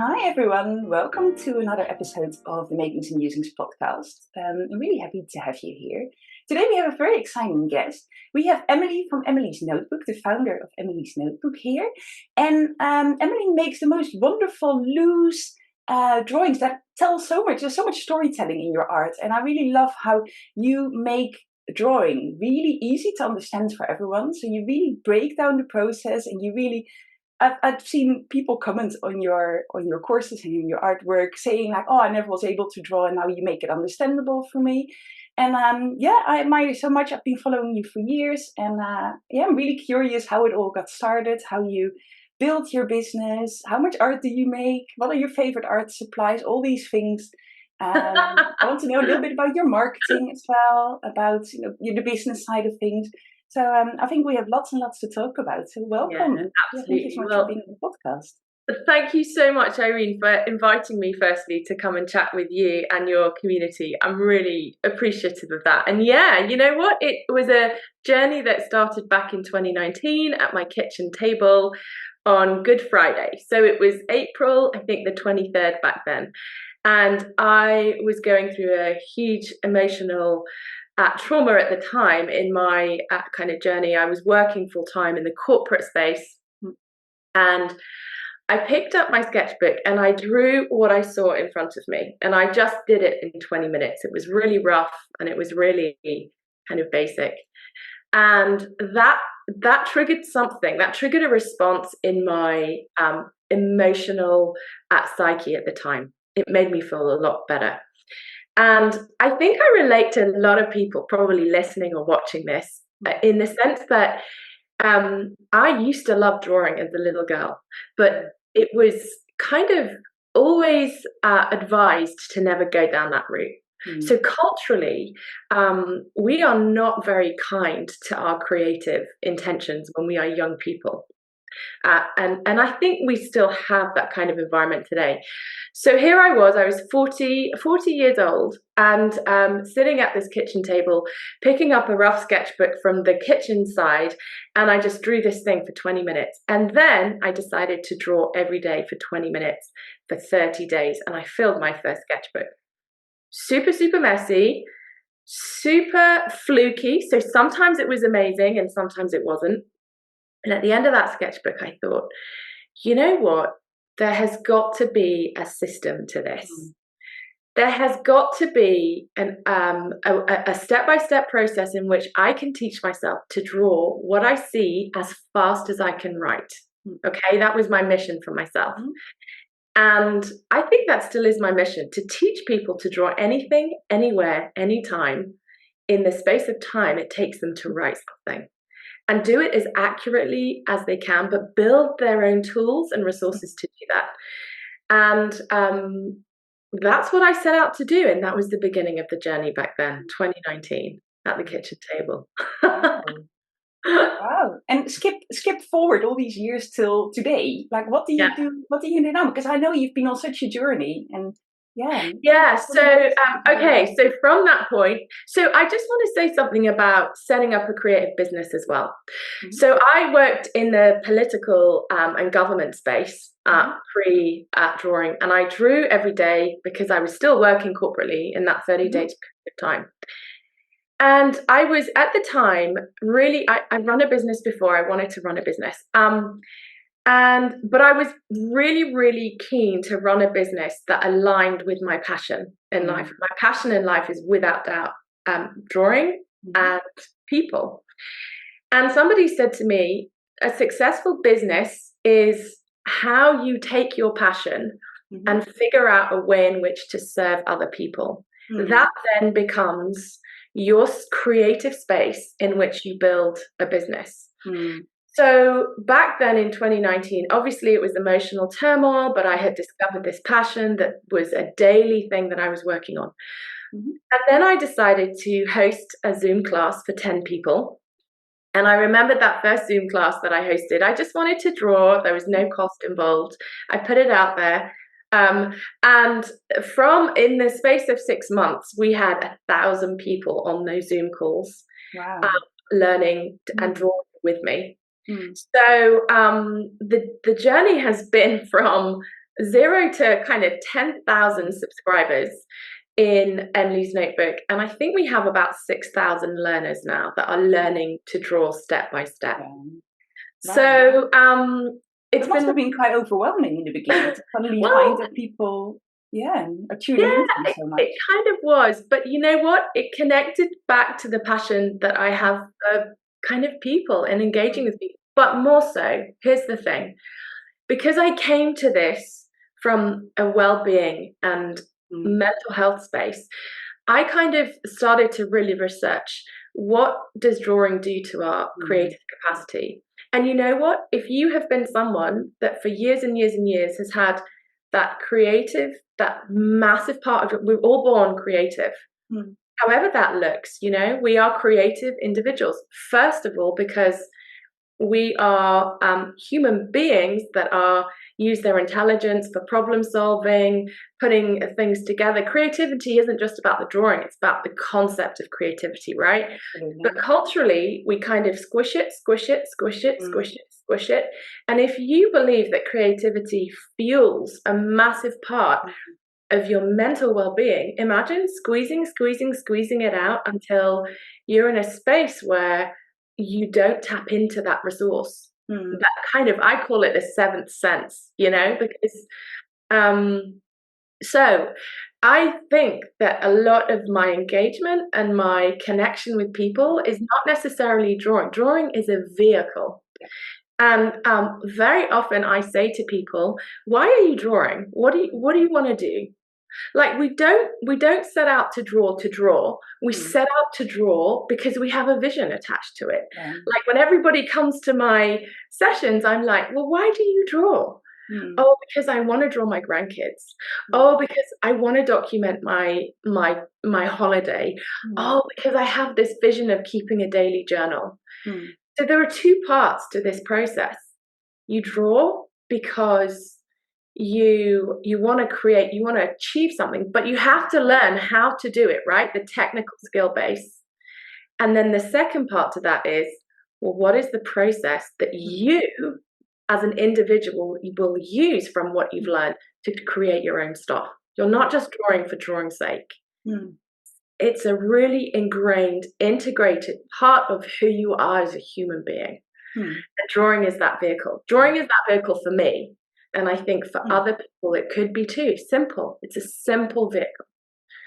Hi everyone, welcome to another episode of the Makings and Musings podcast. I'm really happy to have you here. Today we have a very exciting guest. We have Emily from Emily's Notebook, the founder of Emily's Notebook here. And Emily makes the most wonderful loose drawings that tell so much. There's so much storytelling in your art. And I really love how you make drawing really easy to understand for everyone. So you really break down the process and you really I've seen people comment on your courses and in your artwork saying like, "Oh, I never was able to draw, and now you make it understandable for me." And I admire you so much. I've been following you for years, and I'm really curious how it all got started, how you built your business, how much art do you make, what are your favorite art supplies, all these things. I want to know a little bit about your marketing as well, about the business side of things. So I think we have lots and lots to talk about. So welcome. Yeah, And absolutely. thank you so much for being on the podcast. Thank you so much, Irene, for inviting me firstly to come and chat with you and your community. I'm really appreciative of that. And yeah, you know what? It was a journey that started back in 2019 at my kitchen table on Good Friday. So it was April, I think the 23rd back then. And I was going through a huge emotional trauma at the time in my kind of journey. I was working full time in the corporate space, and I picked up my sketchbook and I drew what I saw in front of me, and I just did it in 20 minutes. It was really rough and it was really kind of basic, and that triggered something. That triggered a response in my emotional psyche at the time. It made me feel a lot better. And I think I relate to a lot of people probably listening or watching this in the sense that I used to love drawing as a little girl, but it was kind of always advised to never go down that route. So culturally, we are not very kind to our creative intentions when we are young people. And I think we still have that kind of environment today. So here I was 40 years old, and sitting at this kitchen table, picking up a rough sketchbook from the kitchen side, and I just drew this thing for 20 minutes. And then I decided to draw every day for 20 minutes for 30 days, and I filled my first sketchbook. Super, super messy, super fluky. So sometimes it was amazing and sometimes it wasn't. And at the end of that sketchbook, I thought, you know what? There has got to be a system to this. There has got to be a step-by-step process in which I can teach myself to draw what I see as fast as I can write. Okay, that was my mission for myself. And I think that still is my mission, to teach people to draw anything, anywhere, anytime, in the space of time it takes them to write something. And do it as accurately as they can, but build their own tools and resources to do that. And that's what I set out to do. And that was the beginning of the journey back then, 2019, at the kitchen table. Wow. And skip forward all these years till today. Like, what do you do? What do you do now? Because I know you've been on such a journey, and okay, so from that point, so I just want to say something about setting up a creative business as well. So I worked in the political and government space pre drawing, and I drew every day because I was still working corporately in that 30 days period of time. And I was at the time really, I run a business before. I wanted to run a business. But I was really, really keen to run a business that aligned with my passion in life. My passion in life is without doubt drawing and people. And somebody said to me, a successful business is how you take your passion and figure out a way in which to serve other people. That then becomes your creative space in which you build a business. So back then in 2019, obviously it was emotional turmoil, but I had discovered this passion that was a daily thing that I was working on. And then I decided to host a Zoom class for 10 people. And I remembered that first Zoom class that I hosted. I just wanted to draw. There was no cost involved. I put it out there. And in the space of 6 months, we had 1,000 people on those Zoom calls, learning and drawing with me. So the journey has been from 0 to kind of 10,000 subscribers in Emily's notebook, and I think we have about 6,000 learners now that are learning to draw step by step. Wow. So it must have been quite overwhelming in the beginning to suddenly find that people are tuning into so much. It kind of was, but you know what? It connected back to the passion that I have of kind of people and engaging with people. But more so, here's the thing. Because I came to this from a well-being and mental health space, I kind of started to really research, what does drawing do to our creative capacity? And you know what? If you have been someone that for years and years and years has had that creative, that massive part of it, we're all born creative. However that looks, you know, we are creative individuals. First of all, because we are human beings that use their intelligence for problem solving, putting things together. Creativity isn't just about the drawing, it's about the concept of creativity, right? But culturally, we kind of squish it. And if you believe that creativity fuels a massive part of your mental well-being, imagine squeezing it out until you're in a space where you don't tap into that resource. That kind of, I call it the seventh sense, you know, because so I think that a lot of my engagement and my connection with people is not necessarily drawing. Drawing is a vehicle. And very often I say to people, why are you drawing? What do you want to do? Like we don't set out to draw. We set out to draw because we have a vision attached to it. Like when everybody comes to my sessions, I'm like, well, why do you draw? Oh, because I want to draw my grandkids. Oh, because I want to document my holiday. Oh, because I have this vision of keeping a daily journal. So there are two parts to this process. You draw because you want to create, you want to achieve something, but you have to learn how to do it, right? The technical skill base. And then the second part to that is, well, what is the process that you as an individual will use from what you've learned to create your own stuff? You're not just drawing for drawing's sake. It's a really ingrained, integrated part of who you are as a human being. And drawing is that vehicle. Drawing is that vehicle for me. And I think for other people, it could be too. Simple. It's a simple vehicle.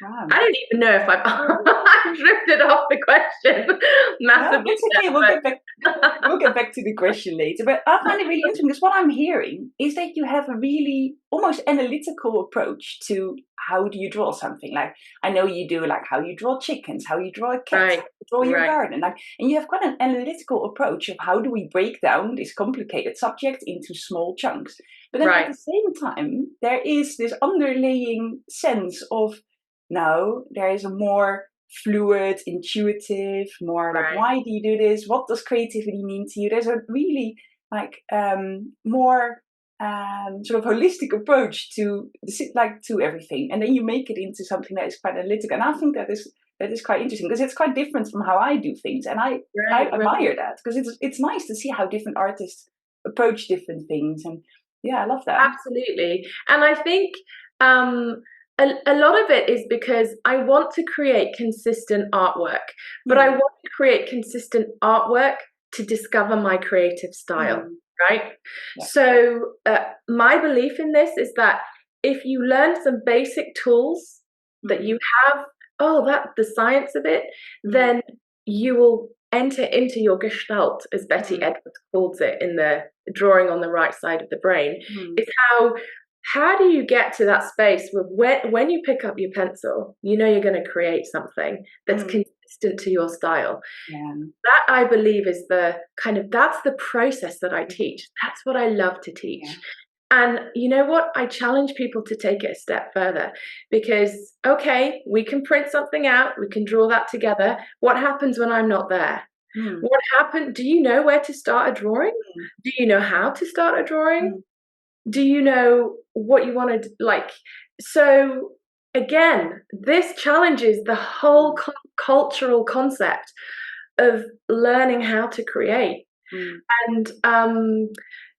Wow. I don't even know if I've drifted off the question massively. No, it's okay. We'll get back to the question later. But I find it really interesting because what I'm hearing is that you have a really almost analytical approach to how do you draw something. Like I know you do like how you draw chickens, how you draw a cat, how you draw your garden. Like, and you have quite an analytical approach of how do we break down this complicated subject into small chunks. But then at the same time, there is this underlying sense of now there is a more fluid, intuitive, more like why do you do this? What does creativity mean to you? There's a really like more sort of holistic approach to everything, and then you make it into something that is quite analytical. And I think that is quite interesting because it's quite different from how I do things, and I admire that because it's nice to see how different artists approach different things, and I love that. Absolutely, and I think. A lot of it is because I want to create consistent artwork, but I want to create consistent artwork to discover my creative style, right? Yeah. So my belief in this is that if you learn some basic tools that you have, the science of it, then you will enter into your gestalt, as Betty Edwards calls it in the drawing on the right side of the brain. It's how do you get to that space where when you pick up your pencil, you know you're going to create something that's consistent to your style. That I believe is that's the process that I teach. That's what I love to teach. And you know what? I challenge people to take it a step further because, okay, we can print something out, we can draw that together. What happens when I'm not there? What happened? Do you know where to start a drawing? Do you know how to start a drawing? Do you know what you want to like? So again, this challenges the whole cultural concept of learning how to create. And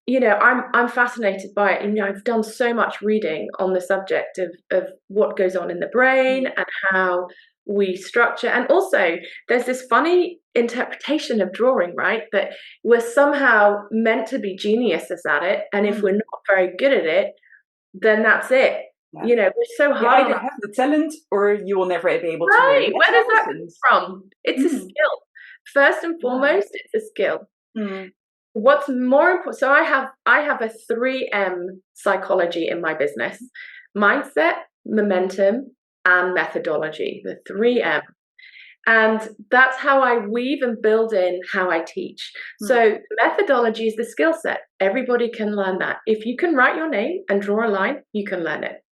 I'm fascinated by it. I've done so much reading on the subject of what goes on in the brain and how we structure. And also, there's this funny interpretation of drawing, right? That we're somehow meant to be geniuses at it, and if we're not very good at it, then that's it. Yeah. We're so You hard either on have the talent or you will never be able to learn. right. That's Where does how that happens. come from? It's a skill. First and foremost, it's a skill. What's more important, so I have a 3M psychology in my business: mindset, momentum, and methodology, the 3M. And that's how I weave and build in how I teach. So methodology is the skill set. Everybody can learn that. If you can write your name and draw a line, you can learn it.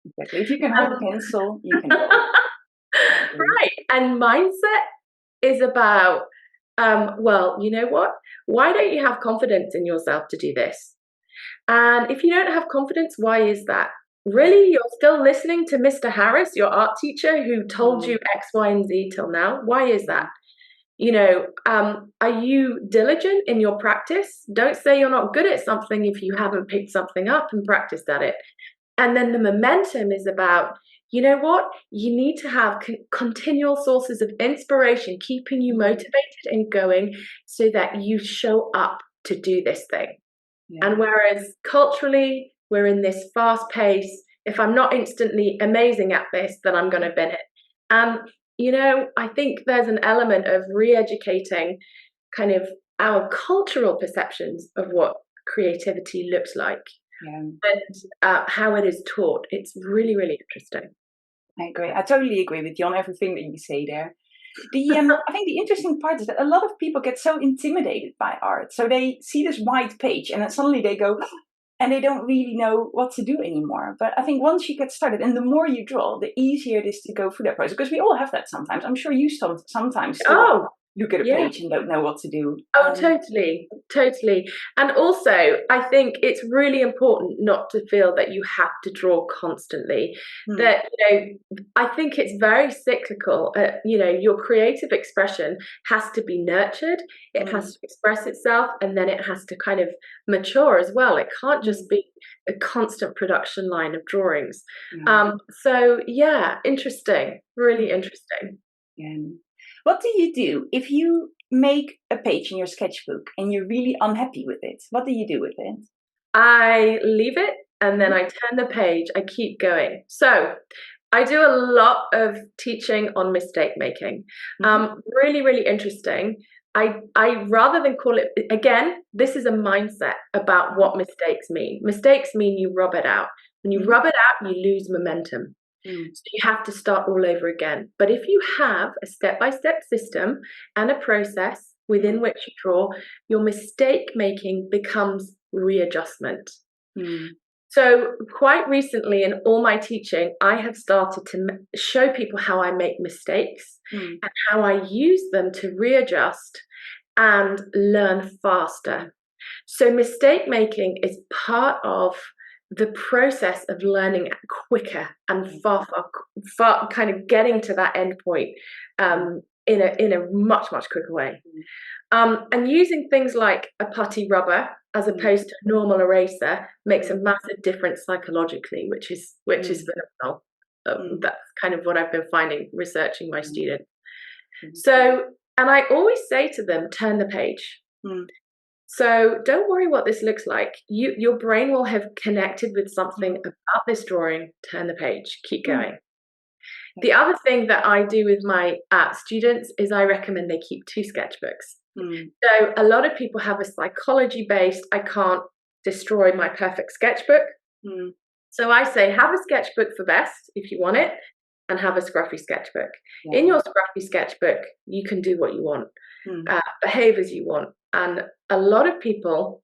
Exactly. If you can hold a pencil, you can draw. Right. And mindset is about, well, you know what? Why don't you have confidence in yourself to do this? And if you don't have confidence, why is that? Really, you're still listening to Mr. Harris, your art teacher, who told you X, Y, and Z till now. Why is that? Are you diligent in your practice? Don't say you're not good at something if you haven't picked something up and practiced at it. And then the momentum is about, you know what? You need to have continual sources of inspiration, keeping you motivated and going so that you show up to do this thing. Yeah. And whereas culturally, we're in this fast pace, if I'm not instantly amazing at this, then I'm going to bin it. And, I think there's an element of re-educating kind of our cultural perceptions of what creativity looks like. Yeah. And how it is taught. It's really, really interesting. I agree. I totally agree with you on everything that you say there. I think the interesting part is that a lot of people get so intimidated by art. So they see this white page and then suddenly they go, and they don't really know what to do anymore. But I think once you get started and the more you draw, the easier it is to go through that process. Because we all have that sometimes. I'm sure you sometimes still look at a page and don't know what to do. Oh, totally. And also, I think it's really important not to feel that you have to draw constantly. That, I think it's very cyclical. Your creative expression has to be nurtured. It has to express itself, and then it has to kind of mature as well. It can't just be a constant production line of drawings. Interesting. Really interesting. Yeah. What do you do if you make a page in your sketchbook and you're really unhappy with it? What do you do with it? I leave it and then I turn the page. I keep going. So I do a lot of teaching on mistake making. Really, really interesting. I rather than call it, again, this is a mindset about what mistakes mean. Mistakes mean you rub it out. When you rub it out, you lose momentum. So you have to start all over again. But if you have a step-by-step system and a process within which you draw, your mistake making becomes readjustment. So quite recently in all my teaching, I have started to show people how I make mistakes and how I use them to readjust and learn faster. So mistake making is part of the process of learning quicker and far kind of getting to that end point in a much quicker way. And using things like a putty rubber as opposed to a normal eraser makes a massive difference psychologically, which is phenomenal. That's kind of what I've been finding researching my students. So, and I always say to them, turn the page. So don't worry what this looks like. Your brain will have connected with something about this drawing. Turn the page. Keep going. The other thing that I do with my students is I recommend they keep 2 sketchbooks. So a lot of people have a psychology-based, I can't destroy my perfect sketchbook. So I say have a sketchbook for best if you want it, and have a scruffy sketchbook. In your scruffy sketchbook, you can do what you want, behave as you want. And a lot of people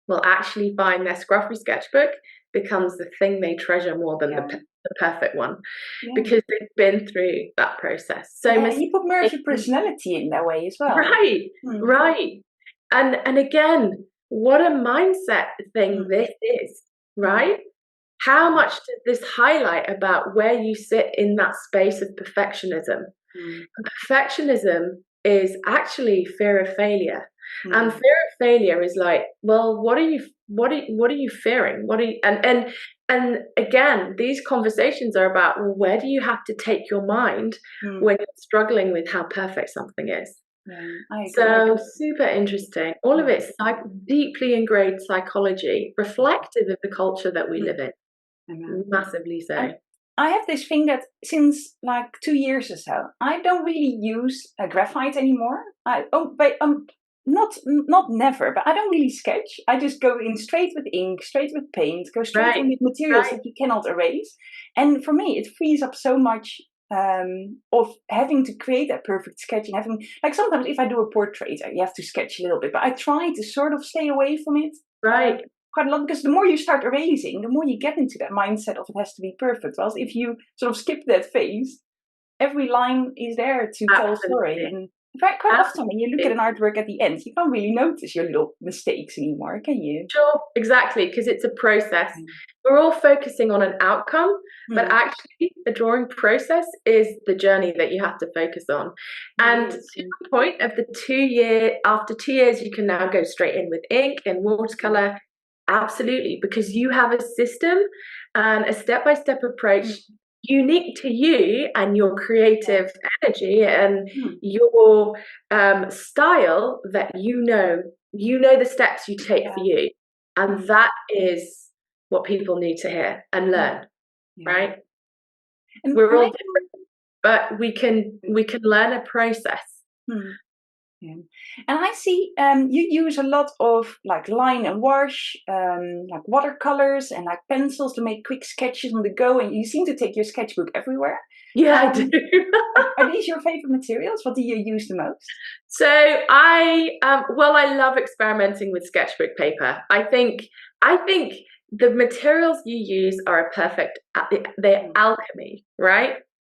will actually find their scruffy sketchbook becomes the thing they treasure more than the perfect one, because they've been through that process. So you put more of your personality in that way as well. Right. And again, what a mindset thing this is, right? How much does this highlight about where you sit in that space of perfectionism? Perfectionism is actually fear of failure. And Mm. fear of failure is like, well, what are you fearing? What are you, and again, these conversations are about, well, where do you have to take your mind Mm. when you're struggling with how perfect something is? Yeah, I agree. So super interesting. All of Mm. it's deeply ingrained psychology, reflective of the culture that we live in. Mm. Massively so. And I have this thing that since like 2 years or so, I don't really use graphite anymore. Not never, but I don't really sketch. I just go in straight with ink, straight with paint, go straight in Right, with materials right, that you cannot erase. And for me, it frees up so much of having to create that perfect sketch and having like sometimes if I do a portrait, you have to sketch a little bit, but I try to sort of stay away from it. right. Quite a lot because the more you start erasing, the more you get into that mindset of it has to be perfect. Whilst if you sort of skip that phase, every line is there to tell a story. Absolutely. And quite often when you look at Absolutely. an artwork at the end, you can't really notice your little mistakes anymore, can you? Sure, exactly, because it's a process. Mm. We're all focusing on an outcome, but Mm. actually, the drawing process is the journey that you have to focus on. It And to is. the point of the 2 year, after 2 years, you can now go straight in with ink and Mm. watercolor. Absolutely, because you have a system and a step by step approach Mm. unique to you and your Yeah. creative energy and Mm. your style that you know the steps you take for Yeah. you. And Mm. that is what people need to hear and Mm. learn, Yeah. right? And We're all when different, but we can learn a process. mm. Yeah. And I see you use a lot of like line and wash, like watercolors and like pencils to make quick sketches on the go. And you seem to take your sketchbook everywhere. Yeah, I do. Um, are these your favorite materials? What do you use the most? So I love experimenting with sketchbook paper. I think the materials you use are a perfect, they're Mm. alchemy, right?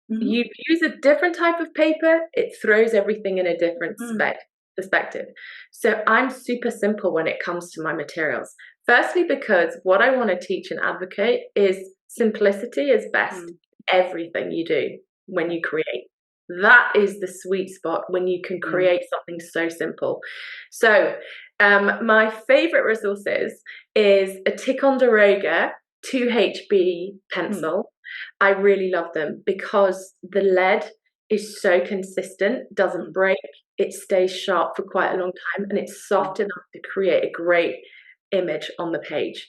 Mm-hmm. You use a different type of paper, it throws everything in a different Mm. perspective. So I'm super simple when it comes to my materials. Firstly, because what I want to teach and advocate is simplicity is best. Mm. Everything you do when you create. That is the sweet spot when you can Mm. create something so simple. So my favorite resources is a Ticonderoga 2HB Mm. pencil. I really love them because the lead is so consistent, doesn't Mm. break, it stays sharp for quite a long time, and it's Mm. soft enough to create a great image on the page.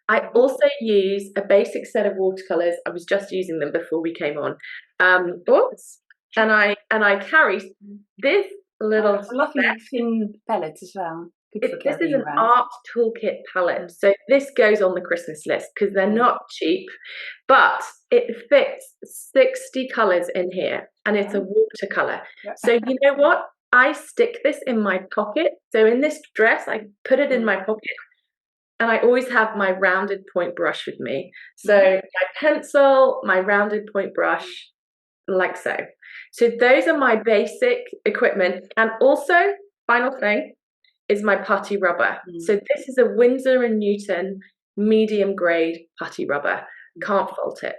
I Mhm. also use a basic set of watercolors. I was just using them before we came on. Oops. And I carry this Oh, little it's a lovely thin palette as well. Good for this is carrying an around. art toolkit palette. Mm. So this goes on the Christmas list because they're Yeah. not cheap, but it fits 60 colors in here and it's a Oh, watercolor. yeah. So you know what? I stick this in my pocket. So in this dress, I put it in Mm. my pocket and I always have my rounded point brush with me. So Mhm. my pencil, my rounded point brush, like so. So those are my basic equipment. And also, final thing, is my putty rubber. So Mm. this is a Winsor and Newton medium grade putty rubber. Can't fault it.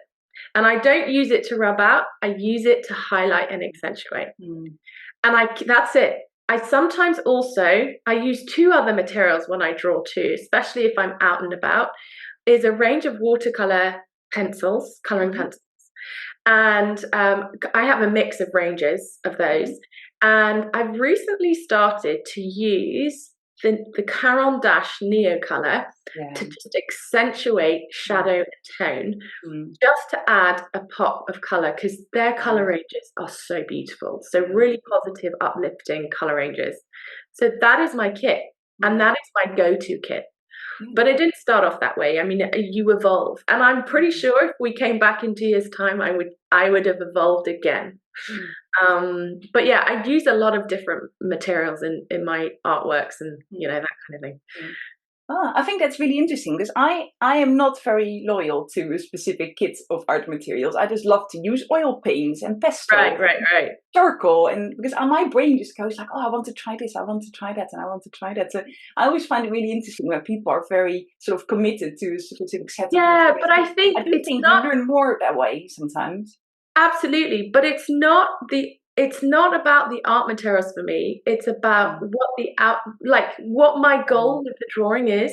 And I don't use it to rub out, I use it to highlight and accentuate. Mm. And that's it. I sometimes also I use two other materials when I draw too, especially if I'm out and about, is a range of watercolor pencils, coloring Mhm. pencils. And I have a mix of ranges of those. Mhm. And I've recently started to use the Caron Dash Neo Color Yeah. to just accentuate Mm. shadow and tone, Mm. just to add a pop of color because their color Yeah. ranges are so beautiful. So Yeah. really positive, uplifting color ranges. So that is my kit, and Mm. that is my go-to kit. Yeah. But it didn't start off that way. I mean, you evolve, and I'm pretty Mm. sure if we came back in 2 years' time, I would have evolved again. Mm. But yeah, I use a lot of different materials in my artworks, and that kind of thing. Mm. Ah, I think that's really interesting because I am not very loyal to a specific kit of art materials. I just love to use oil paints and Right, pastels right, and right. charcoal, and because my brain just goes like, oh, I want to try this, I want to try that, and I want to try that. So I always find it really interesting when people are very sort of committed to a specific set of Yeah, materials. but I I think do it's think you not learn more that way sometimes. absolutely, but it's not it's not about the art materials for me. It's about Mm. what my Mm. goal with the drawing is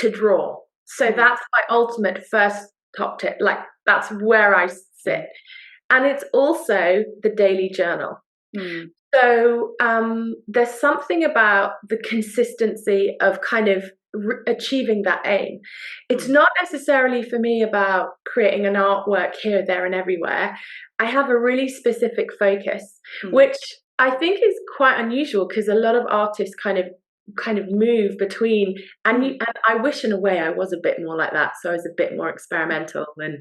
to draw. So Mm. that's my ultimate first top tip. Like that's where I sit. Mm. And it's also the daily journal. Mm. So there's something about the consistency of kind of achieving that aim. It's Mm. not necessarily for me about creating an artwork here, there, and everywhere. I have a really specific focus, Mm. which I think is quite unusual because a lot of artists kind of move between and I wish in a way I was a bit more like that, so I was a bit more experimental and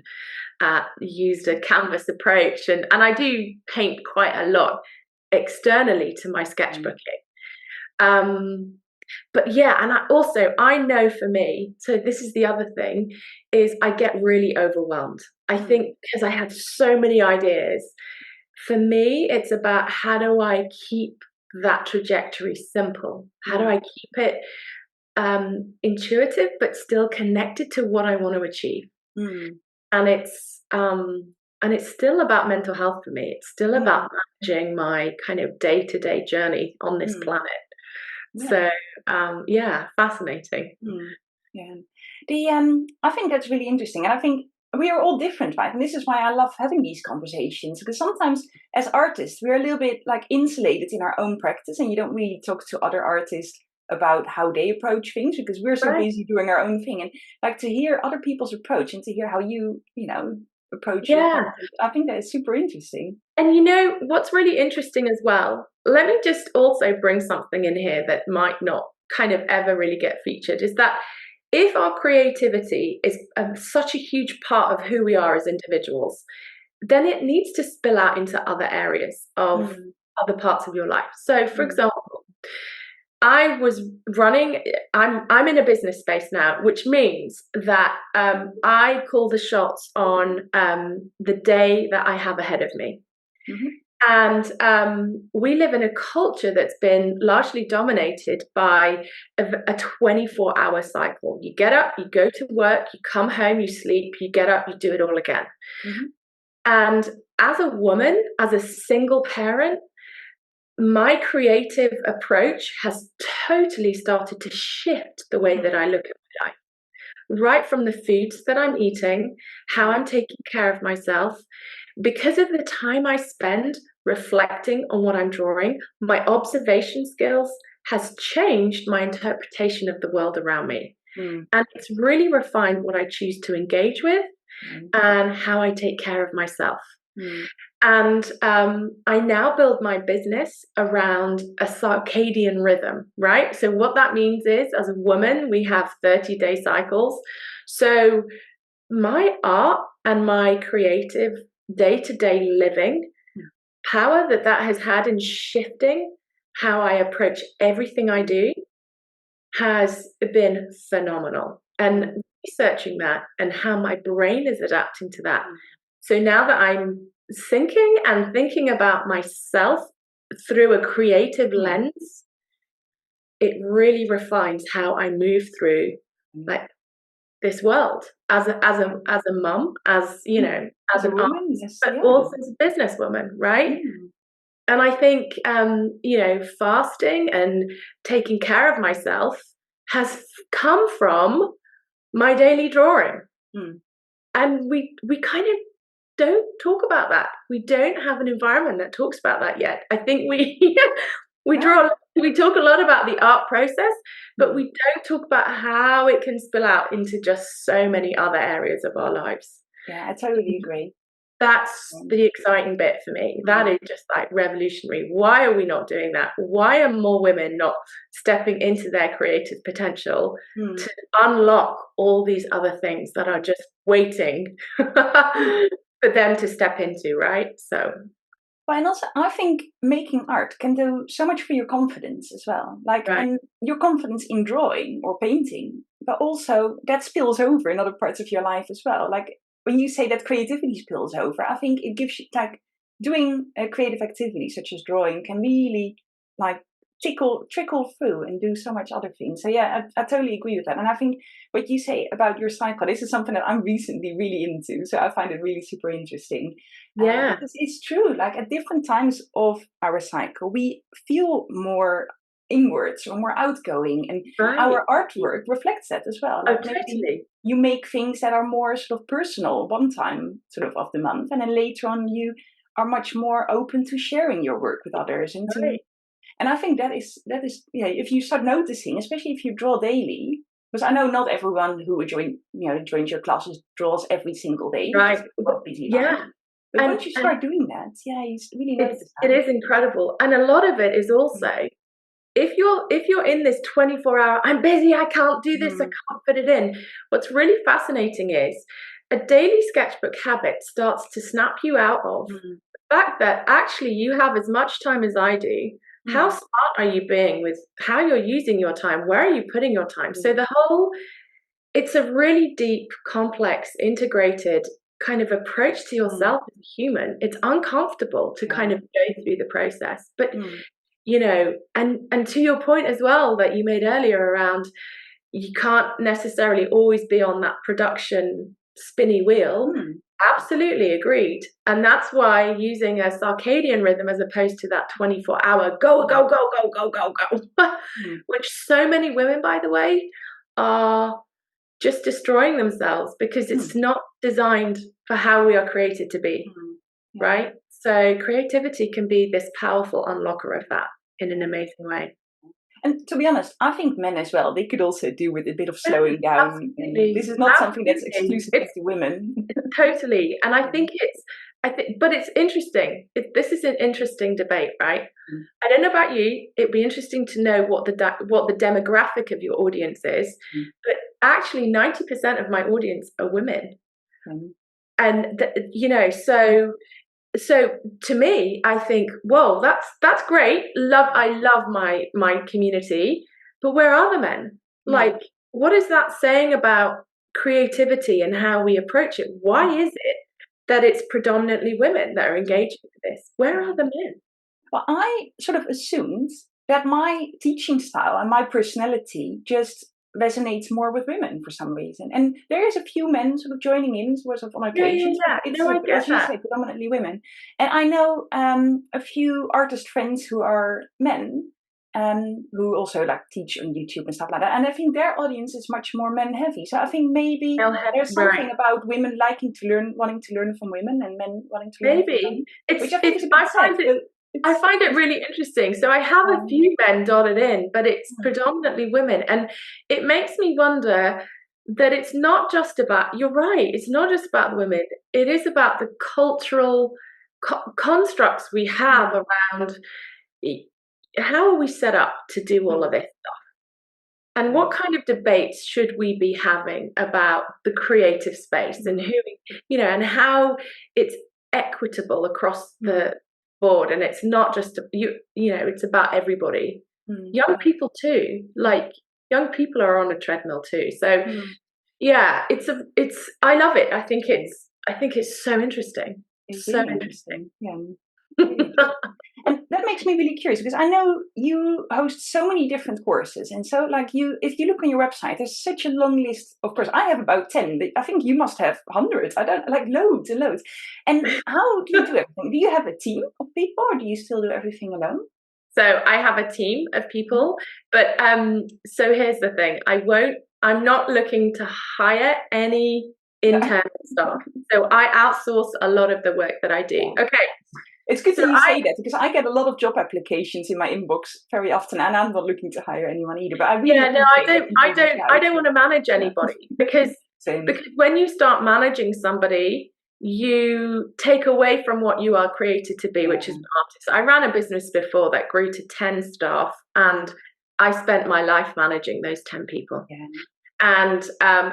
used a canvas approach, and I do paint quite a lot externally to my Mm. sketchbooking. But yeah, and I know for me, so this is the other thing, is I get really overwhelmed. I Mm. think because I have so many ideas. For me, it's about how do I keep that trajectory simple? How do Mm. I keep it intuitive but still connected to what I want to achieve? Mm. And it's still about mental health for me. It's still Mm. about managing my kind of day-to-day journey on this Mm. planet. Yeah. So yeah, fascinating. Mm. Yeah. I think that's really interesting, and I think we are all different, right? And this is why I love having these conversations, because sometimes as artists we're a little bit like insulated in our own practice, and you don't really talk to other artists about how they approach things because we're so Right. busy doing our own thing. And like to hear other people's approach and to hear how you know approach your Yeah. content, I think that is super interesting. And you know what's really interesting as well? Let me just also bring something in here that might not kind of ever really get featured is that if our creativity is such a huge part of who we are as individuals, then it needs to spill out into other areas of Mm. other parts of your life. So, for Mm. example, I was running. I'm in a business space now, which means that I call the shots on the day that I have ahead of me. Mhm. And we live in a culture that's been largely dominated by a 24-hour cycle. You get up, you go to work, you come home, you sleep, you get up, you do it all again. Mhm. And as a woman, as a single parent, my creative approach has totally started to shift the way that I look at my life. Right from the foods that I'm eating, how Mm. I'm taking care of myself, because of the time I spend reflecting on what I'm drawing, my observation skills has changed my interpretation of the world around me. Mm. And it's really refined what I choose to engage with Mm. and how I take care of myself. Mm. And I now build my business around a circadian rhythm, right? So, what that means is, as a woman, we have 30-day cycles. So, my art and my creative day to day living Mm. power that has had in shifting how I approach everything I do has been phenomenal. Mm. And researching that and how my brain is adapting to that. Mm. So now that I'm thinking and thinking about myself through a creative Mm. lens, it really refines how I move through Mm. like this world as a mum, as you Mm. know, as As a an artist, woman, yes, but yeah. also as a businesswoman, right? Mm. And I think fasting and taking care of myself has come from my daily drawing. Mm. And we kind of don't talk about that. We don't have an environment that talks about that yet. I think we Yeah. we talk a lot about the art process, but Mm. we don't talk about how it can spill out into just so many other areas of our lives. Yeah, I totally agree. That's Um, the exciting bit for me. That mm. is just like revolutionary. Why are we not doing that? Why are more women not stepping into their creative potential Mm. to unlock all these other things that are just waiting Mm. for them to step into, right? So, But and also, I think making art can do so much for your confidence as well. Like, right. and your confidence in drawing or painting, but also that spills over in other parts of your life as well. Like when you say that creativity spills over, I think it gives you like doing a creative activity such as drawing can really like trickle through and do so much other things. So yeah, I totally agree with that. And I think what you say about your cycle, this is something that I'm recently really into. So I find it really super interesting. Yeah, Because it's true, like at different times of our cycle, we feel more inwards or more outgoing, and right. our artwork reflects that as well. Oh, Like maybe totally. you make things that are more sort of personal one time sort of the month, and then later on you are much more open to sharing your work with others, Right. and I think that is yeah. If you start noticing, especially if you draw daily, because I know not everyone who joins your classes draws every single day because Right. they've got busy lives. Yeah. But once you And start doing that, yeah, you really notice it that. is incredible. And a lot of it is also, if you're in this 24-hour, I'm busy, I can't do this, I Mm, can't fit it in. What's really fascinating is a daily sketchbook habit starts to snap you out of mm, the fact that actually you have as much time as I do. How mm, smart are you being with how you're using your time? Where are you putting your time? So mm, it's a really deep, complex, integrated kind of approach to mm, yourself as a human. It's uncomfortable to yeah. kind of go through the process. But Mm, and to your point as well that you made earlier around, you can't necessarily always be on that production spinny wheel. mm, Absolutely agreed. And that's why using a circadian rhythm as opposed to that 24-hour go, mm, go, go, go, go, go, go, mm, which so many women, by the way, are just destroying themselves because mm, it's not designed for how we are created to be, mm, yeah. right? So creativity can be this powerful unlocker of that in an amazing way. And to be honest, I think men as well, they could also do with a bit of Yeah, slowing down. And absolutely. this is not something that's Absolutely. exclusively to women. Totally. And I Mm, think but it's interesting. This is an interesting debate, right? mm, I don't know about you. It'd be interesting to know what the demographic of your audience is. mm, But actually, 90% of my audience are women. mm, And, so to me, I think, whoa, that's great. I love my community, but where are the men? mm, Like, what is that saying about creativity and how we approach it? Why mm, is it that it's predominantly women that are mm, engaging with this? Where are mm. the men? Well, I sort of assumed that my teaching style and my personality just resonates more with women for some reason. And there is a few men sort of joining in sort of on Yeah, yeah, occasions, but yeah. it's, No, I get as you that. say, predominantly women. And I know a few artist friends who are men, who also like teach on YouTube and stuff like that. And I think their audience is much more men heavy. So I think maybe there's Right. something about women liking to learn, wanting to learn from women, and men wanting to learn from Maybe men, which I think is it's a bit sad, but I it's find it really interesting. So I have a um, few men dotted in, but it's mm, predominantly women. And it makes me wonder that it's not just about, you're right, it's not just about the women. It is about the cultural constructs we have mm, around how are we set up to do all of mm, this? And yeah, what kind of debates should we be having about the creative space and mm, who, and how it's equitable across mm, the board and it's not just it's about everybody. Young yeah, people too. Like young people are on a treadmill too. So mm, yeah, it's I love it. great. I think it's so interesting. It's So really interesting. interesting. Yeah, really interesting. And that makes me really curious because I know you host so many different courses, and so like if you look on your website, there's such a long list. Of course, I have about 10, but I think you must have hundreds. I don't like loads and loads. And how do you do everything? Do you have a team of people, or do you still do everything alone? So I have a team of people, but so here's the thing. I'm not looking to hire any Yeah, internal staff. So I outsource a lot of the work that I do. yeah. Okay. It's good So that you say that because I get a lot of job applications in my inbox very often, and I'm not looking to hire anyone either. But I really yeah, no, appreciate that people reach I out. don't want to manage Yeah, anybody same. because when you start managing somebody, you take away from what you are created to be, which is Yeah, an artist. I ran a business before that grew to 10 staff, and I spent my life managing those 10 people. yeah. And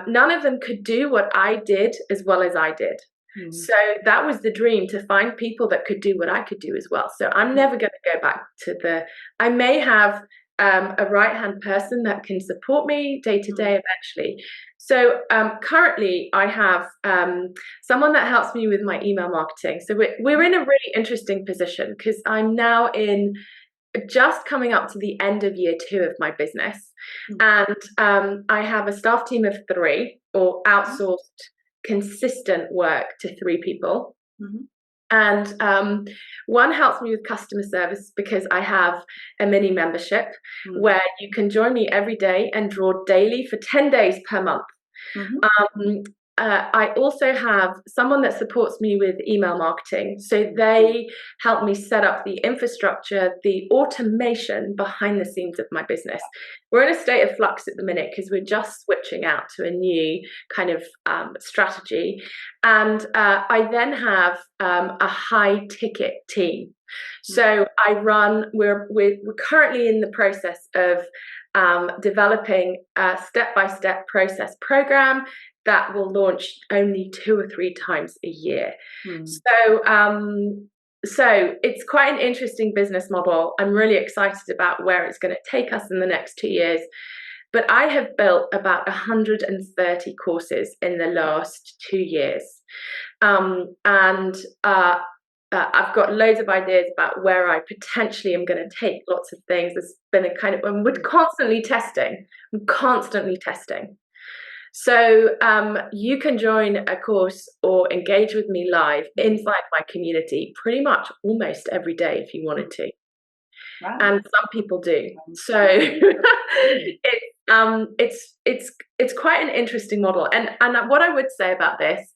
none of them could do what I did as well as I did. Mm, So that was the dream, to find people that could do what I could do as well. So I'm mm, never going to go back to I may have a right hand person that can support me day to mm, day eventually. So currently I have someone that helps me with my email marketing. So we're in a really interesting position because I'm now in just coming up to the end of year 2 of my business, and I have a staff team of 3, or outsourced consistent work to 3 people. And one helps me with customer service because I have a mini membership where you can join me every day and draw daily for 10 days per month. I also have someone that supports me with email marketing. So they help me set up the infrastructure, the automation behind the scenes of my business. We're in a state of flux at the minute because we're just switching out to a new kind of strategy. And I then have a high ticket team. So we're currently in the process of developing a step-by-step process program that will launch only 2 or 3 times a year. So it's quite an interesting business model. I'm really excited about where it's going to take us in the next 2 years. But I have built about 130 courses in the last 2 years. I've got loads of ideas about where I potentially am going to take lots of things. There's been a kind of, and we're constantly testing. So you can join a course or engage with me live inside my community pretty much almost every day if you wanted to. Wow. And some people do. So it's quite an interesting model. And what I would say about this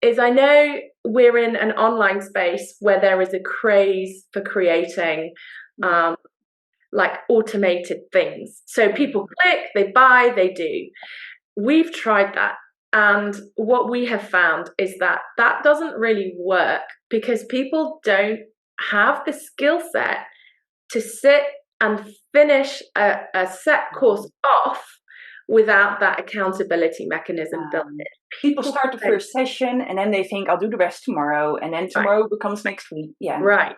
is I know we're in an online space where there is a craze for creating like automated things. So people click, they buy, they do. We've tried that. And what we have found is that that doesn't really work because people don't have the skill set to sit and finish a set course off without that accountability mechanism built in. People start the first session and then they think, I'll do the rest tomorrow. And then tomorrow becomes next week. Yeah. Right.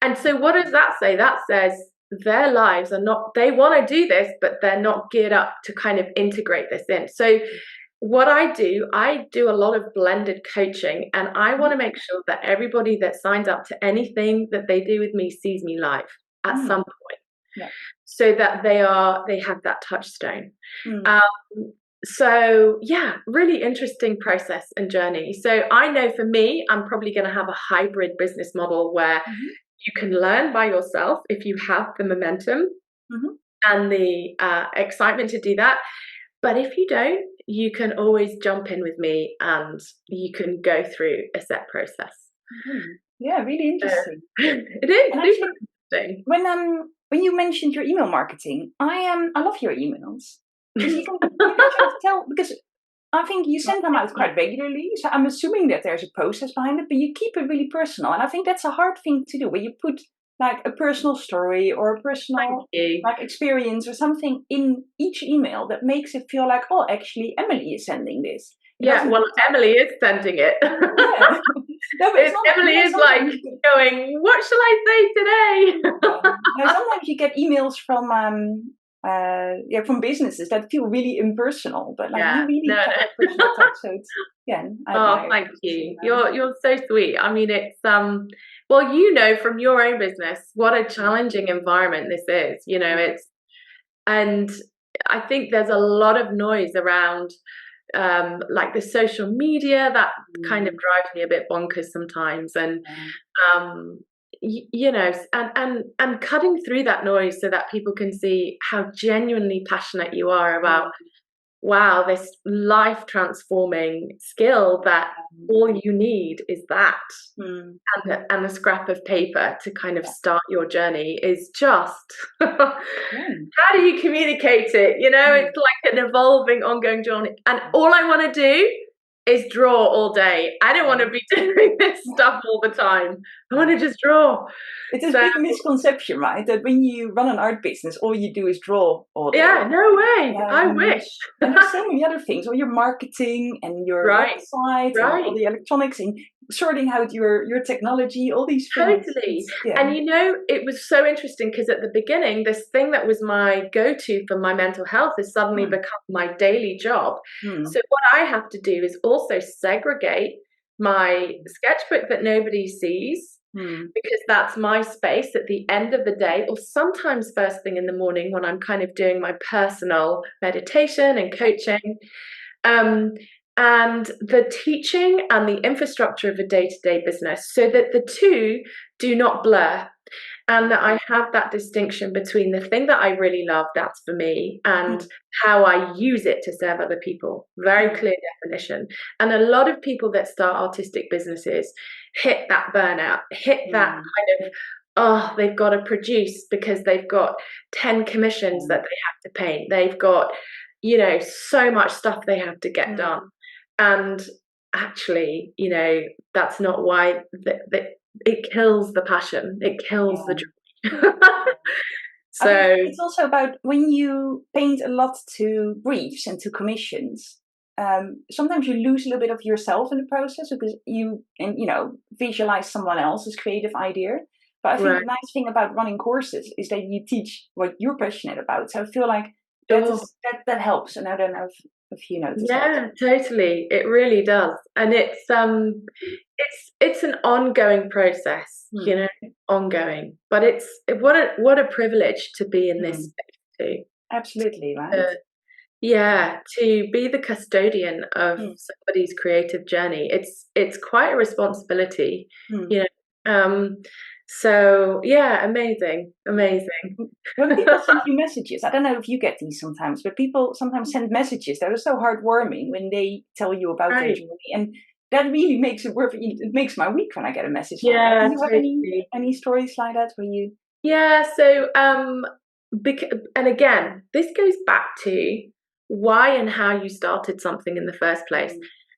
And so what does that say? That says their lives are not, they want to do this, but they're not geared up to kind of integrate this in. So what I do a lot of blended coaching, and I want to make sure that everybody that signs up to anything that they do with me sees me live at some point, so that they have that touchstone. So yeah, really interesting process and journey. So I know for me, I'm probably going to have a hybrid business model where you can learn by yourself if you have the momentum and the excitement to do that. But if you don't, you can always jump in with me and you can go through a set process. Yeah, really interesting. It is super interesting. When you mentioned your email marketing, I love your emails. Because you can sort of tell, because I think you send them out quite regularly. So I'm assuming that there's a process behind it, but you keep it really personal. And I think that's a hard thing to do, where you put like a personal story or a personal like experience or something in each email that makes it feel like, oh, actually Emily is sending this. Well, Emily is sending it. No, but Emily is like going, what shall I say today? Sometimes you get emails from businesses that feel really impersonal, but like you really have that personal touch. So it's thank you. You're so sweet. I mean, it's well, you know, from your own business, what a challenging environment this is. You know, and I think there's a lot of noise around like the social media that kind of drives me a bit bonkers sometimes, and you know, and cutting through that noise so that people can see how genuinely passionate you are about this life transforming skill that all you need is that and a scrap of paper to kind of start your journey is just how do you communicate it? You know, it's like an evolving, ongoing journey, and all I want to do is draw all day. I don't want to be doing this stuff all the time. I want to just draw. It's a big misconception, right? That when you run an art business, all you do is draw all day. Yeah, no way. I wish. And there's so many other things, or your marketing and your website and all the electronics and sorting out your technology, all these things. Totally. And you know, it was so interesting because at the beginning, this thing that was my go-to for my mental health has suddenly become my daily job. So what I have to do is also segregate my sketchbook that nobody sees because that's my space at the end of the day, or sometimes first thing in the morning when I'm kind of doing my personal meditation and coaching. Um, and the teaching and the infrastructure of a day-to-day business, so that the two do not blur, and that I have that distinction between the thing that I really love, that's for me, and how I use it to serve other people. Very clear definition. And a lot of people that start artistic businesses hit that burnout, hit that kind of, oh, they've got to produce because they've got 10 commissions that they have to paint. They've got, you know, so much stuff they have to get done. And actually, you know, that's not why it kills the passion. It kills the joy. So I think it's also about when you paint a lot to briefs and to commissions. Sometimes you lose a little bit of yourself in the process because you visualize someone else's creative idea. But I think the nice thing about running courses is that you teach what you're passionate about. So I feel like that helps, and I don't know if you notice that. Yeah, totally. It really does. And it's an ongoing process, you know, ongoing. But it's what a privilege to be in this space too. Absolutely, right? To be the custodian of somebody's creative journey. It's quite a responsibility, you know. So yeah, amazing. When people send you messages, I don't know if you get these sometimes, but people sometimes send messages that are so heartwarming when they tell you about their journey, and that really makes it worth it. It makes my week when I get a message like that. Do you have any stories like that where you? Yeah. So and again, this goes back to why and how you started something in the first place.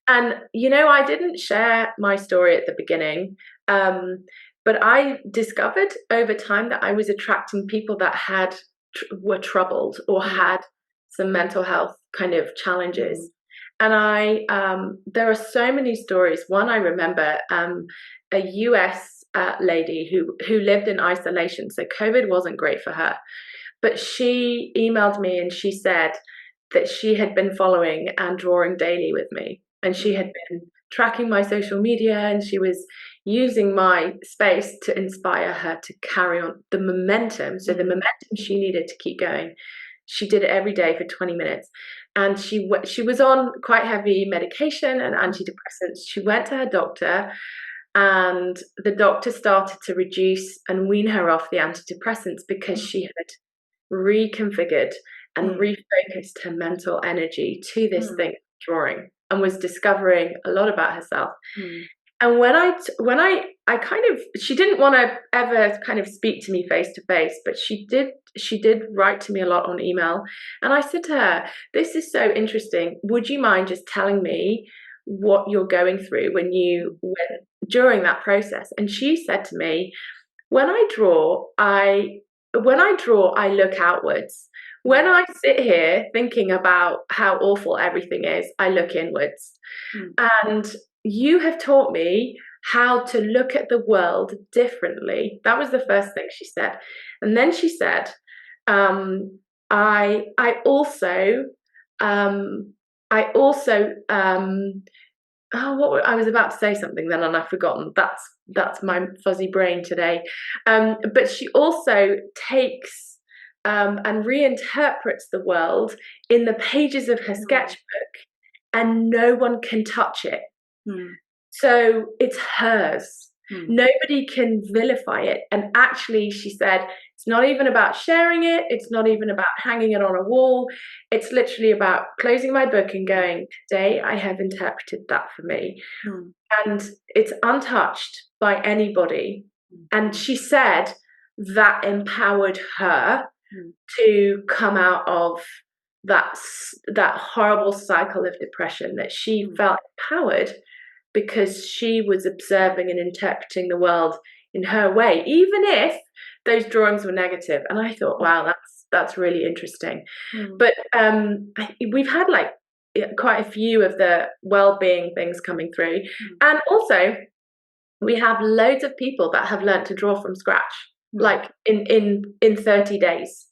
And you know, I didn't share my story at the beginning. But I discovered over time that I was attracting people that were troubled or had some mental health kind of challenges. And there are so many stories. One I remember, a US lady who lived in isolation. So COVID wasn't great for her. But she emailed me and she said that she had been following and drawing daily with me. And she had been tracking my social media, and she was using my space to inspire her to carry on the momentum. So the momentum she needed to keep going. She did it every day for 20 minutes. And she was on quite heavy medication and antidepressants. She went to her doctor, and the doctor started to reduce and wean her off the antidepressants because she had reconfigured and refocused her mental energy to this thing, drawing, and was discovering a lot about herself. And when I kind of, she didn't want to ever kind of speak to me face to face, but she did write to me a lot on email. And I said to her, this is so interesting. Would you mind just telling me what you're going through during that process? And she said to me, when I draw, I look outwards. When I sit here thinking about how awful everything is, I look inwards. And you have taught me how to look at the world differently. That was the first thing she said. And then she said, I also I was about to say something then and I've forgotten. That's my fuzzy brain today. But she also takes and reinterprets the world in the pages of her sketchbook, and no one can touch it. So it's hers. Nobody can vilify it. And actually, she said, it's not even about sharing it. It's not even about hanging it on a wall. It's literally about closing my book and going, today I have interpreted that for me. And it's untouched by anybody. And she said that empowered her to come out of that horrible cycle of depression, that she felt empowered because she was observing and interpreting the world in her way, even if those drawings were negative. And I thought, wow, that's really interesting. But we've had like quite a few of the well-being things coming through. And also we have loads of people that have learned to draw from scratch, like in 30 days.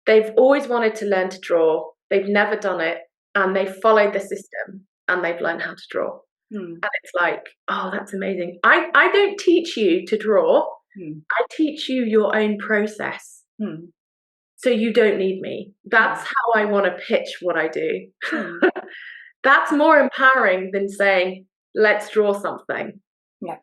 They've always wanted to learn to draw. They've never done it, and they've followed the system and they've learned how to draw. Hmm. And it's like, oh, that's amazing. I don't teach you to draw. Hmm. I teach you your own process. Hmm. So you don't need me. That's Hmm. how I want to pitch what I do. Hmm. That's more empowering than saying, let's draw something. Yeah.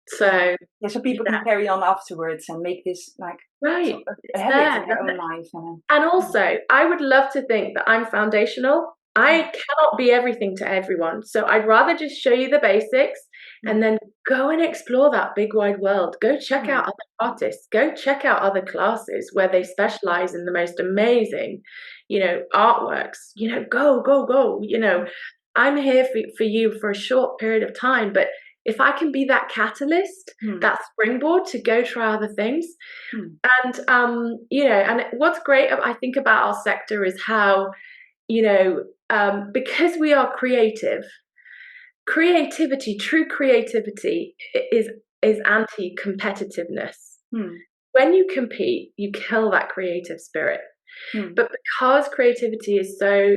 So, Yeah, so people yeah, can carry on afterwards and make this like right. a It's habit in there. their own life. And Mm, also, I would love to think that I'm foundational. I mm, cannot be everything to everyone. So I'd rather just show you the basics mm, and then go and explore that big wide world. Go check mm, out other artists. Go check out other classes where they specialize in the most amazing, artworks. Go, go, go. I'm here for you for a short period of time, but if I can be that catalyst, mm, that springboard to go try other things, mm, and and what's great I think about our sector is how because we are creativity, true creativity is anti-competitiveness. mm, When you compete, you kill that creative spirit. mm, But because creativity is so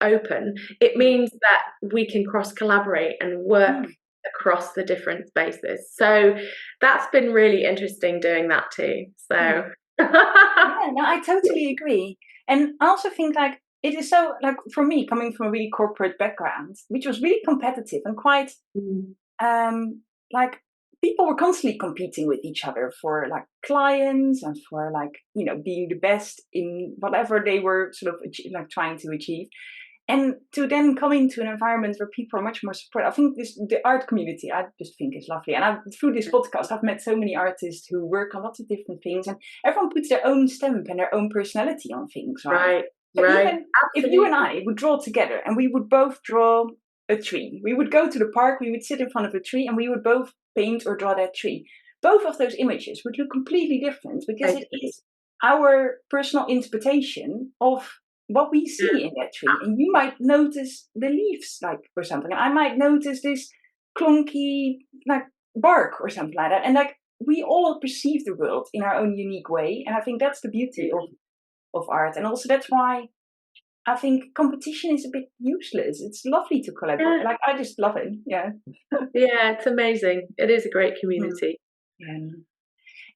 open, it mm, means that we can cross collaborate and work mm. across the different spaces. So that's been really interesting doing that too. So Mm. Yeah, no, I totally agree. And I also think like it is so like for me coming from a really corporate background, which was really competitive and quite Mm. like people were constantly competing with each other for like clients and for like being the best in whatever they were sort of like trying to achieve. And to then come into an environment where people are much more supportive. I think the art community, I just think is lovely. And through this podcast, I've met so many artists who work on lots of different things, and everyone puts their own stamp and their own personality on things, right? Right, So right, even if you and absolutely. I would draw together and we would both draw a tree, we would go to the park, we would sit in front of a tree, and we would both paint or draw that tree. Both of those images would look completely different because it Totally. is our personal interpretation of what we see in that tree. And you might notice the leaves, like, or something. And I might notice this clunky, like, bark or something like that. And, like, we all perceive the world in our own unique way. And I think that's the beauty of art. And also that's why I think competition is a bit useless. It's lovely to collaborate. Yeah, Like, I just love it. Yeah. yeah, it's amazing. It is a great Mm. community. Yeah.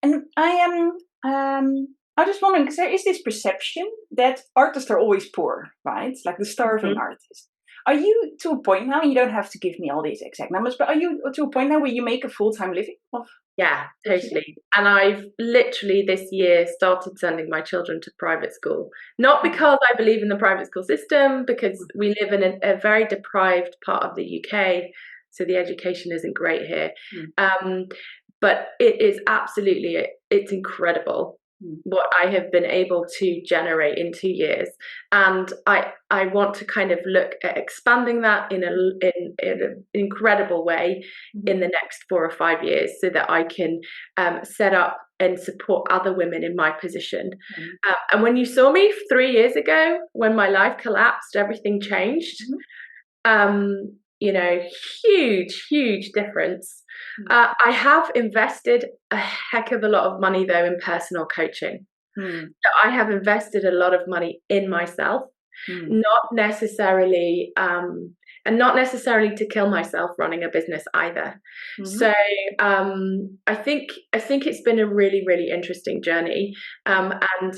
And I am I just wondering because there is this perception that artists are always poor, right? Like the starving Mhm. artist. Are you to a point now? You don't have to give me all these exact numbers, but are you to a point now where you make a full-time living of Yeah, what you do? totally. And I've literally this year started sending my children to private school. Not Mm, because I believe in the private school system, because mm, we live in a very deprived part of the UK, so the education isn't great here. mm, Um, but it is absolutely, it's incredible mm, what I have been able to generate in 2 years. And I want to kind of look at expanding that in an incredible way mhm, in the next 4 or 5 years so that I can set up and support other women in my position. mm, And when you saw me 3 years ago, when my life collapsed, everything changed. mhm, Um, huge, huge difference. mm, I have invested a heck of a lot of money though in personal coaching. mm, So I have invested a lot of money in myself, mm, not necessarily, and not necessarily to kill myself running a business either. mhm, So I think it's been a really really interesting journey, and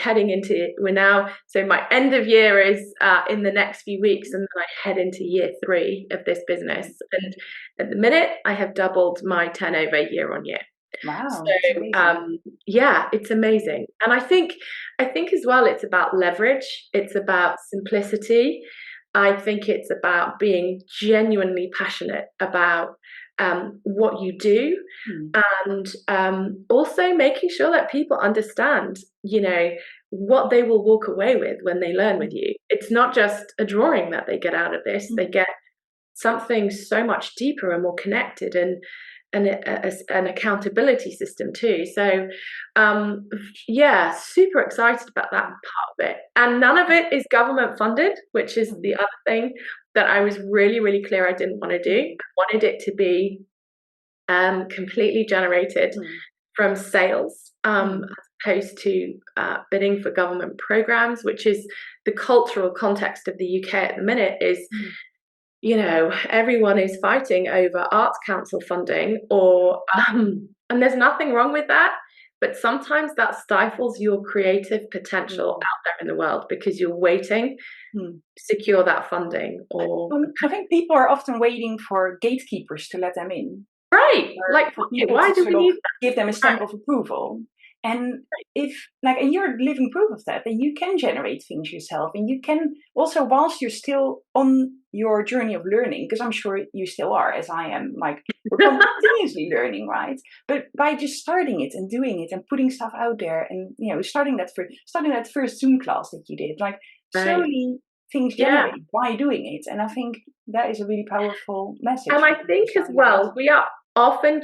heading into we're now so my end of year is in the next few weeks, and then I head into year 3 of this business, and at the minute I have doubled my turnover year on year. wow, that's So amazing. yeah, it's amazing, and I think as well it's about leverage. It's about simplicity. I think it's about being genuinely passionate about what you do, Mm, and also making sure that people understand, what they will walk away with when they learn with mm, you. It's not just a drawing that they get out of this; they mm, get something so much deeper and more connected, and an accountability system too. So yeah, super excited about that part of it, and none of it is government funded, which is mm, the other thing that I was really really clear I didn't want to do. mm, I wanted it to be completely generated mm, from sales, mm, as opposed to bidding for government programs, which is the cultural context of the UK at the minute. Is mm. everyone is fighting over arts council funding, or and there's nothing wrong with that, but sometimes that stifles your creative potential out there in the world because you're waiting to secure that funding. Or I think people are often waiting for gatekeepers to let them in. right, like For people why to do we sort of need give them a that? stamp of approval. And and you're living proof of that, you can generate things yourself, and you can also, whilst you're still on your journey of learning, because I'm sure you still are, as I am, like we're continuously learning, right? But by just starting it and doing it and putting stuff out there, and starting that first Zoom class that you did, like Right. slowly things Yeah. generate by doing it, and I think that is a really powerful message. And I think as well, we are often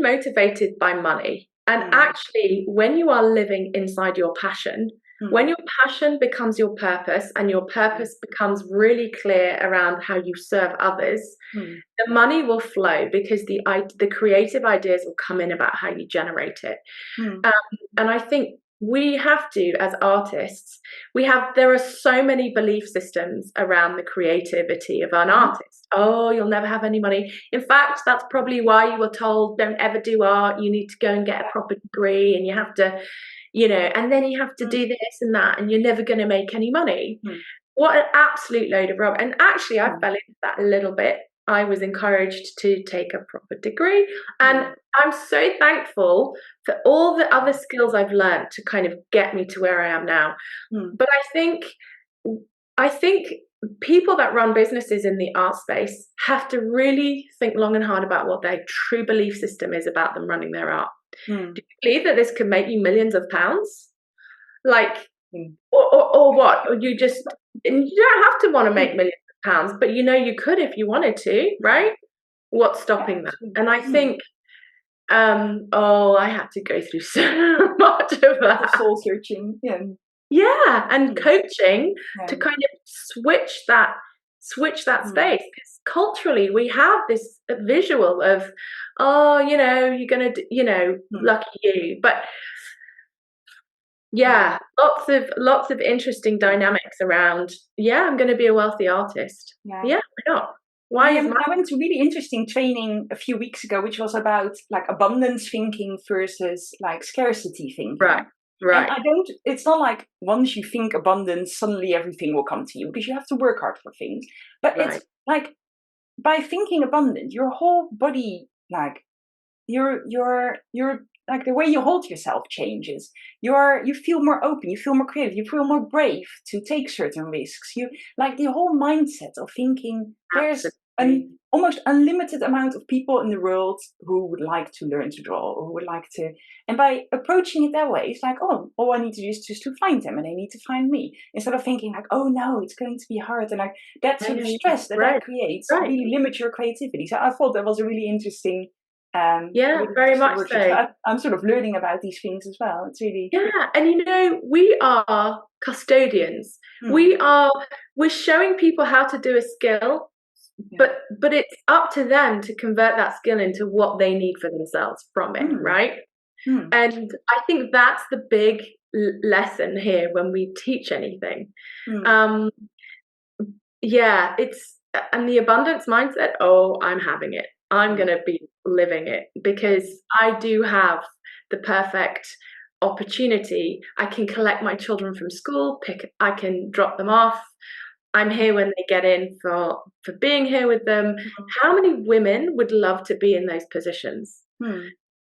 motivated by money. And actually, when you are living inside your passion, when your passion becomes your purpose and your purpose becomes really clear around how you serve others, the money will flow because the creative ideas will come in about how you generate it. And I think we have to, as artists, there are so many belief systems around the creativity of an artist. Oh, you'll never have any money. In fact, that's probably why you were told, don't ever do art. You need to go and get a proper degree, and you have to, and then you have to do this and that, and you're never going to make any money. What an absolute load of rubbish. And actually, I fell into that a little bit. I was encouraged to take a proper degree. And I'm so thankful for all the other skills I've learned to kind of get me to where I am now. But I think people that run businesses in the art space have to really think long and hard about what their true belief system is about them running their art. Do you believe that this could make you millions of pounds? Like, or what? Or you don't have to want to make millions of pounds, but you could if you wanted to, right? What's stopping that? And I think, I had to go through so much of that. Soul searching, and coaching to kind of switch that space, because culturally we have this visual of, you're gonna lucky you, but lots of interesting dynamics around. I'm going to be a wealthy artist. Why not? I went to really interesting training a few weeks ago, which was about like abundance thinking versus like scarcity thinking. Right. And it's not like once you think abundance, suddenly everything will come to you, because you have to work hard for things. But it's like by thinking abundant, your whole body, like your like the way you hold yourself changes. You feel more open, you feel more creative, you feel more brave to take certain risks. You like the whole mindset of thinking there's an almost unlimited amount of people in the world who would like to learn to draw, or who would like to, and by approaching it that way, it's like, oh, all I need to do is just to find them, and they need to find me, instead of thinking like, oh no, it's going to be hard, and like that sort of stress that creates really limits your creativity. So I thought that was a really interesting very much so. I'm sort of learning about these things as well. It's really and we are custodians. We're showing people how to do a skill, but it's up to them to convert that skill into what they need for themselves from it, right? And I think that's the big lesson here when we teach anything. It's and the abundance mindset. Oh, I'm having it. I'm going to be living it, because I do have the perfect opportunity. I can collect my children from school, I can drop them off. I'm here when they get in for being here with them. How many women would love to be in those positions?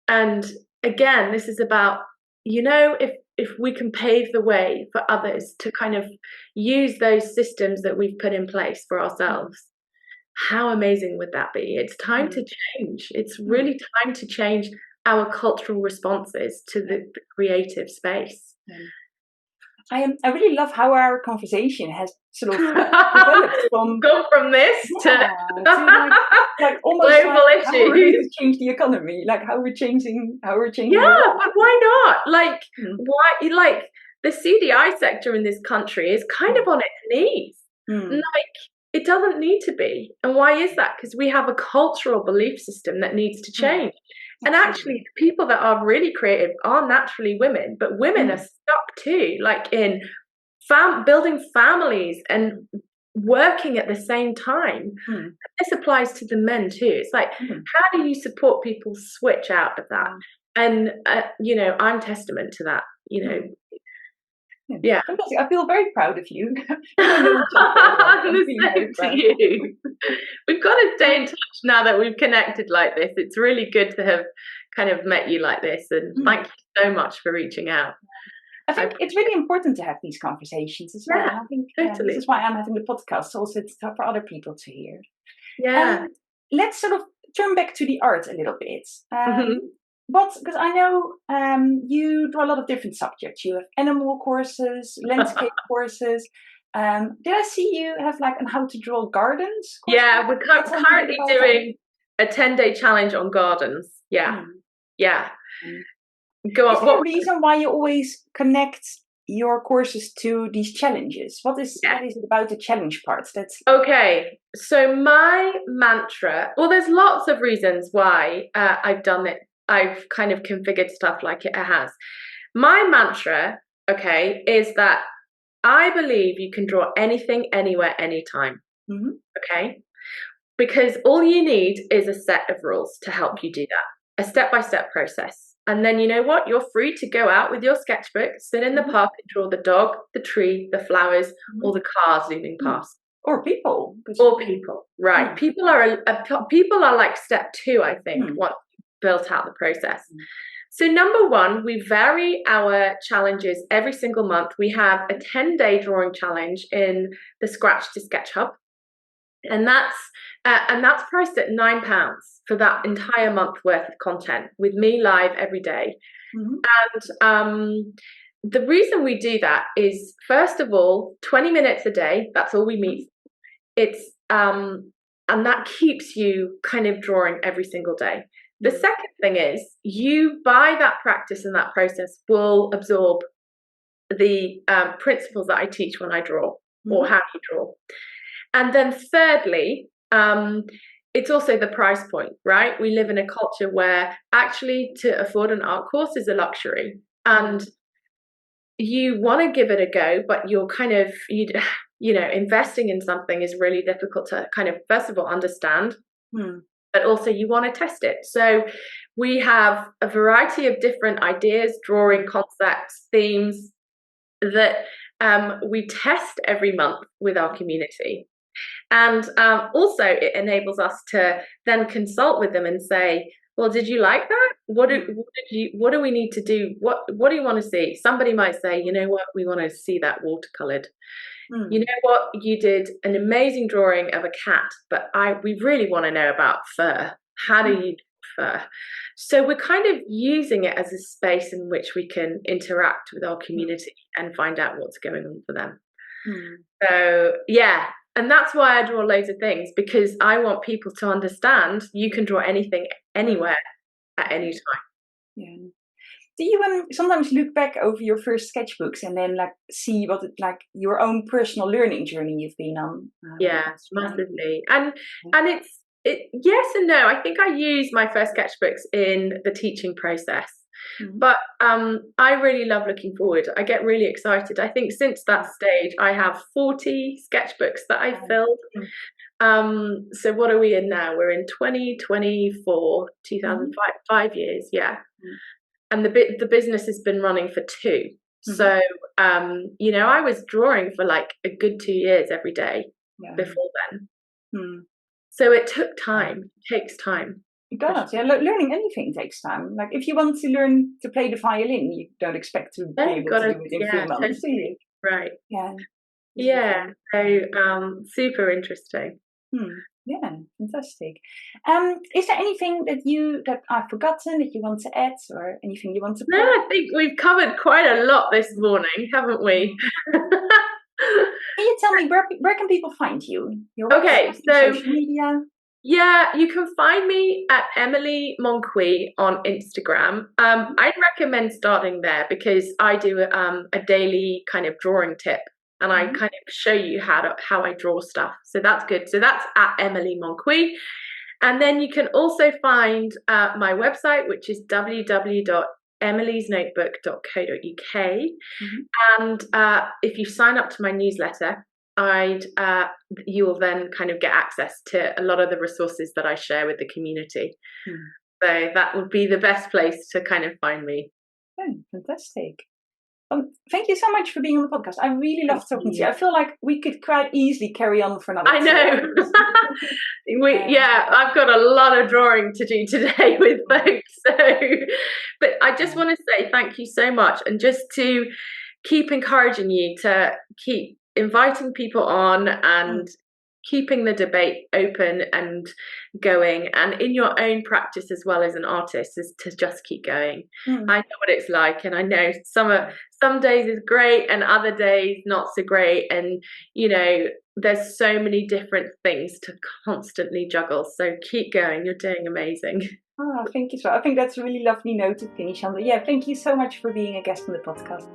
And again, this is about, if we can pave the way for others to kind of use those systems that we've put in place for ourselves, how amazing would that be? It's time to change. It's really time to change our cultural responses to the creative space. I really love how our conversation has sort of developed from go from this to like almost global like how we're going issues. to change the economy, like how we're changing. But why not? Like why? Like the CDI sector in this country is kind of on its knees. Like it doesn't need to be. And why is that? Because we have a cultural belief system that needs to change. And actually, the people that are really creative are naturally women, but women are stuck too, like in building families and working at the same time. This applies to the men too. It's like, how do you support people switch out of that? And I'm testament to that. Yeah. I feel very proud of you. We don't know each other. The same to you. We've got to stay in touch now that we've connected like this. It's really good to have kind of met you like this, and thank you so much for reaching out. I think it's really important to have these conversations as well. I think totally. This is why I'm having the podcast, also for other people to hear. Yeah. Let's sort of turn back to the art a little bit. Because I know you draw a lot of different subjects. You have animal courses, landscape courses. Did I see you have like on how to draw gardens? Yeah, we're currently doing a 10-day challenge on gardens. Yeah. Go on. Is there a reason why you always connect your courses to these challenges? What is it about the challenge parts? Okay. So my mantra, well, there's lots of reasons why I've done it. I've kind of configured stuff like it has. My mantra, is that I believe you can draw anything, anywhere, anytime. Okay? Because all you need is a set of rules to help you do that, a step-by-step process. And then you know what? You're free to go out with your sketchbook, sit in the park and draw the dog, the tree, the flowers, or the cars zooming past. Or people. Right. People are like step 2, I think, once you've built out the process. So number 1, we vary our challenges every single month. We have a 10-day drawing challenge in the Scratch to Sketch Hub. And that's priced at £9 for that entire month worth of content with me live every day. And the reason we do that is, first of all, 20 minutes a day. That's all we meet. It's and that keeps you kind of drawing every single day. The second thing is, you by that practice and that process will absorb the principles that I teach when I draw, or how you draw. And then thirdly, it's also the price point, right? We live in a culture where actually to afford an art course is a luxury, and you want to give it a go, but you're kind of, investing in something is really difficult to kind of, first of all, understand, but also you want to test it. So we have a variety of different ideas, drawing concepts, themes that we test every month with our community. And also it enables us to then consult with them and say, well, did you like that? What do we need to do? What do you want to see? Somebody might say, you know what, we want to see that watercolored. You know what, you did an amazing drawing of a cat, but we really want to know about fur. How do you do fur? So we're kind of using it as a space in which we can interact with our community and find out what's going on for them. So and that's why I draw loads of things, because I want people to understand you can draw anything, anywhere, at any time. Do you sometimes look back over your first sketchbooks and then like see what your own personal learning journey you've been on? Massively. And it's yes and no. I think I use my first sketchbooks in the teaching process. But I really love looking forward. I get really excited. I think since that stage, I have 40 sketchbooks that I filled. So what are we in now? We're in 2024, 2005, 5 years, and the business has been running for 2. So I was drawing for like a good 2 years every day before then. So it took time. It takes time. It does. Learning anything takes time. Like if you want to learn to play the violin, you don't expect to be able to do it in 3 months, do you? Right. So super interesting. Yeah, fantastic. Is there anything that I've forgotten that you want to add, or anything you want to? No, I think we've covered quite a lot this morning, haven't we? Can you tell me where can people find you? Your website, so social media. Yeah, you can find me at Emily Monqui on Instagram. I'd recommend starting there because I do a daily kind of drawing tip, and I kind of show you how I draw stuff. So that's good. So that's at Emily Monqui. And then you can also find my website, which is www.emilysnotebook.co.uk. And if you sign up to my newsletter, you will then kind of get access to a lot of the resources that I share with the community. So that would be the best place to kind of find me. Oh, fantastic. Thank you so much for being on the podcast. I really love talking to you. I feel like we could quite easily carry on for another. I know. I've got a lot of drawing to do today with folks. So, but I just want to say thank you so much, and just to keep encouraging you to keep inviting people on and keeping the debate open and going, and in your own practice as well as an artist, is to just keep going. I know what it's like, and I know some days is great and other days not so great, and there's so many different things to constantly juggle, so keep going. You're doing amazing. Oh, thank you. So I think that's a really lovely note to finish on. But yeah, thank you so much for being a guest on the podcast.